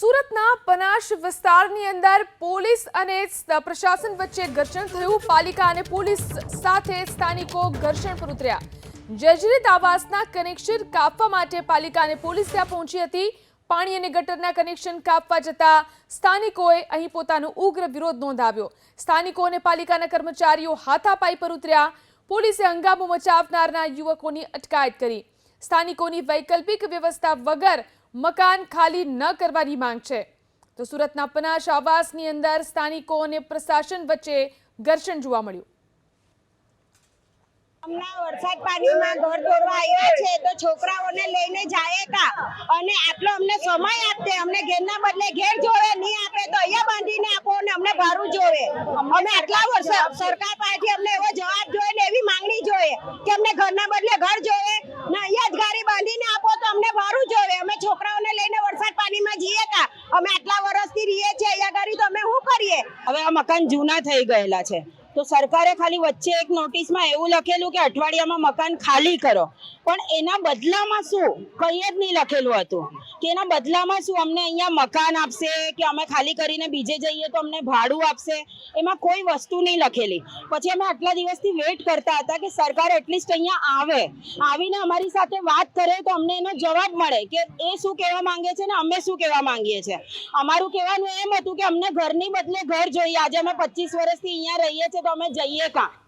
સુરતના પનાશ વિસ્તારની અંદર પોલીસ અને પ્રશાસન વચ્ચે ઘર્ષણ થયું। પાલિકા અને પોલીસ સાથે સ્થાનિકો ઘર્ષણ પર ઉતર્યા। જર્જરિત આવાસના કનેક્શન કાપવા માટે પાલિકા અને પોલીસ ત્યાં પહોંચી હતી। પાણી અને ગટરના કનેક્શન કાપવા જતા સ્થાનિકોએ અહીં પોતાનો ઉગ્ર વિરોધ નોંધાવ્યો। સ્થાનિકો અને પાલિકાના કર્મચારીઓ હાથાપાઈ પર ઉતર્યા। પોલીસે હંગામો મચાવનારના યુવકોની અટકાયત કરી। સ્થાનિકોની વૈકલ્પિક વ્યવસ્થા વગર મકાન ખાલી ન કરવાની માંગ છે। તો સુરતના પનાશ આવાસની અંદર સ્થાનિકો અને પ્રશાસન વચ્ચે ઘર્ષણ જોવા મળ્યું। હમણાં વરસાદ પાણીમાં ઘર દોરવા આવ્યા છે તો છોકરાઓને લઈને જાય કા અને આટલો અમને સમય આપતે અમને ઘેરના બદલે ઘેર જોવે નહીં આપે તો અહીંયા બાંધીને આપો અને અમને ભાડું જોવે। અમે આટલા વર્ષ સરકાર પાસેથી અમને એવો જવાબ જોઈએ ને એવી માંગણી જોઈએ કે અમને ઘરના બદલે ઘર જોવે ને અહીંયા જ ગાડી બાંધીને આપો તો અમને ભાડું જોવે। અમે છોકરાઓને લઈને વરસાદ પાણીમાં જઈએ કા અમે આટલા વર્ષથી રહીએ છીએ અહીંયા ગાડી તો અમે શું કરીએ। હવે આ મકાન જૂના થઈ ગયેલા છે તો સરકારે ખાલી વચ્ચે એક નોટિસમાં એવું લખેલું કે અઠવાડિયામાં મકાન ખાલી કરો પણ એના બદલામાં શું કંઈ જ નહીં લખેલું હતું કે એના બદલામાં શું અમને અહીંયા મકાન આપશે કે અમે ખાલી કરીને બીજે જઈએ તો અમને ભાડું આપશે એમાં કોઈ વસ્તુ નહીં લખેલી। પછી અમે આટલા દિવસથી વેઇટ કરતા હતા કે સરકાર એટલીસ્ટ અહીંયા આવે આવીને અમારી સાથે વાત કરે તો અમને એનો જવાબ મળે કે એ શું કહેવા માંગે છે ને અમે શું કહેવા માંગીએ છીએ। અમારું કહેવાનું એમ હતું કે અમને ઘરની બદલે ઘર જોઈએ। આજે અમે 25 વર્ષથી અહીંયા રહીએ છીએ તો અમે જઈએ કાં।